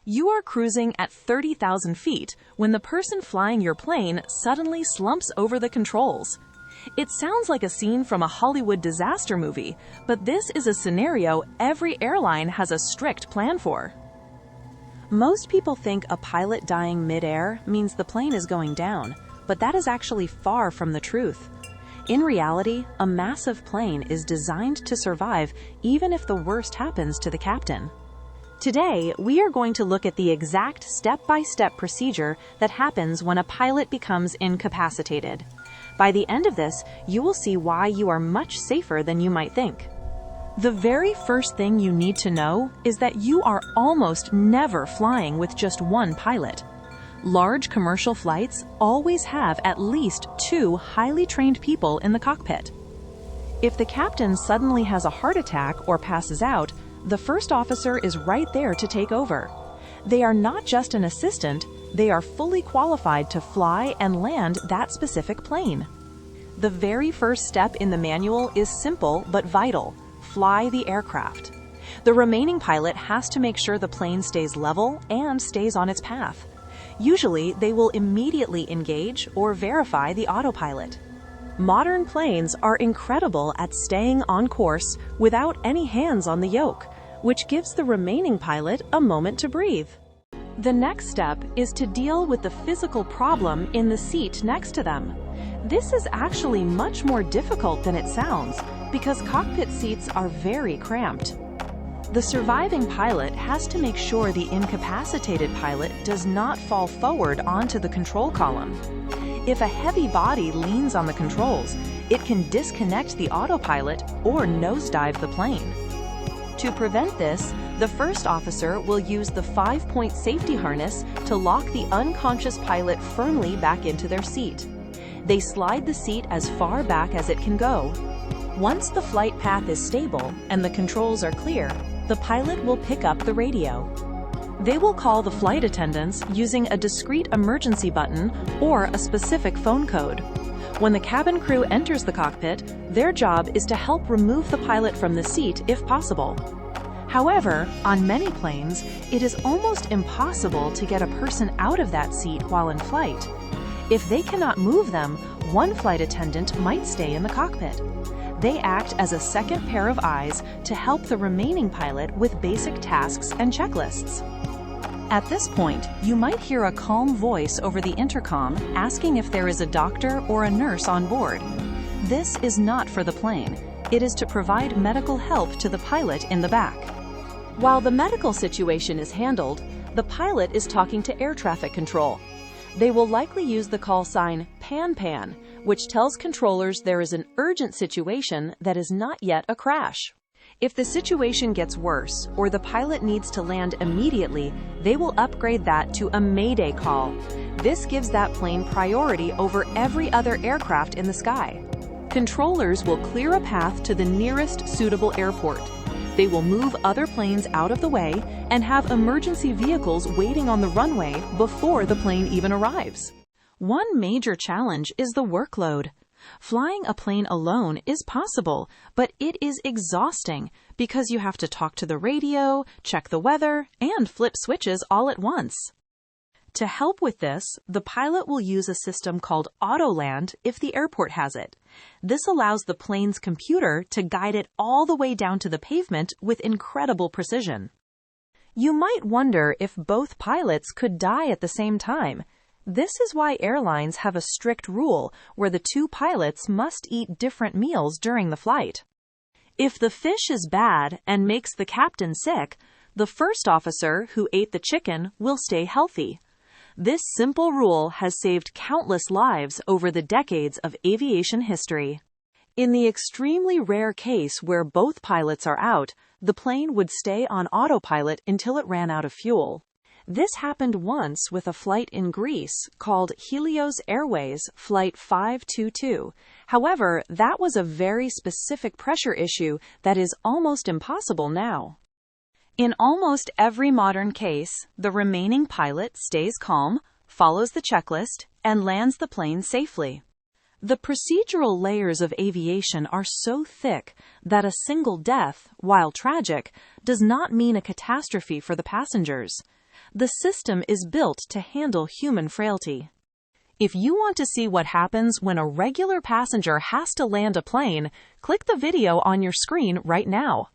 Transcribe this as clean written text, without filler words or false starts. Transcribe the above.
You are cruising at 30,000 feet when the person flying your plane suddenly slumps over the controls. It sounds like a scene from a Hollywood disaster movie, but this is a scenario every airline has a strict plan for. Most people think a pilot dying mid-air means the plane is going down, but that is actually far from the truth. In reality, a massive plane is designed to survive even if the worst happens to the captain. Today, we are going to look at the exact step-by-step procedure that happens when a pilot becomes incapacitated. By the end of this, you will see why you are much safer than you might think. The very first thing you need to know is that you are almost never flying with just one pilot. Large commercial flights always have at least two highly trained people in the cockpit. If the captain suddenly has a heart attack or passes out, the first officer is right there to take over. They are not just an assistant, they are fully qualified to fly and land that specific plane. The very first step in the manual is simple but vital: fly the aircraft. The remaining pilot has to make sure the plane stays level and stays on its path. Usually, they will immediately engage or verify the autopilot. Modern planes are incredible at staying on course without any hands on the yoke, which gives the remaining pilot a moment to breathe. The next step is to deal with the physical problem in the seat next to them. This is actually much more difficult than it sounds because cockpit seats are very cramped. The surviving pilot has to make sure the incapacitated pilot does not fall forward onto the control column. If a heavy body leans on the controls, it can disconnect the autopilot or nosedive the plane. To prevent this, the first officer will use the 5-point safety harness to lock the unconscious pilot firmly back into their seat. They slide the seat as far back as it can go. Once the flight path is stable and the controls are clear, the pilot will pick up the radio. They will call the flight attendants using a discrete emergency button or a specific phone code. When the cabin crew enters the cockpit, their job is to help remove the pilot from the seat if possible. However, on many planes, it is almost impossible to get a person out of that seat while in flight. If they cannot move them, one flight attendant might stay in the cockpit. They act as a second pair of eyes to help the remaining pilot with basic tasks and checklists. At this point, you might hear a calm voice over the intercom asking if there is a doctor or a nurse on board. This is not for the plane. It is to provide medical help to the pilot in the back. While the medical situation is handled, the pilot is talking to air traffic control. They will likely use the call sign PAN-PAN, which tells controllers there is an urgent situation that is not yet a crash. If the situation gets worse or the pilot needs to land immediately, they will upgrade that to a Mayday call. This gives that plane priority over every other aircraft in the sky. Controllers will clear a path to the nearest suitable airport. They will move other planes out of the way and have emergency vehicles waiting on the runway before the plane even arrives. One major challenge is the workload. Flying a plane alone is possible, but it is exhausting because you have to talk to the radio, check the weather, and flip switches all at once. To help with this, the pilot will use a system called Autoland if the airport has it. This allows the plane's computer to guide it all the way down to the pavement with incredible precision. You might wonder if both pilots could die at the same time. This is why airlines have a strict rule where the two pilots must eat different meals during the flight. If the fish is bad and makes the captain sick, the first officer who ate the chicken will stay healthy. This simple rule has saved countless lives over the decades of aviation history. In the extremely rare case where both pilots are out, the plane would stay on autopilot until it ran out of fuel. This happened once with a flight in Greece called Helios Airways Flight 522. However, that was a very specific pressure issue that is almost impossible now. In almost every modern case, the remaining pilot stays calm, follows the checklist, and lands the plane safely. The procedural layers of aviation are so thick that a single death, while tragic, does not mean a catastrophe for the passengers. The system is built to handle human frailty. If you want to see what happens when a regular passenger has to land a plane, click the video on your screen right now.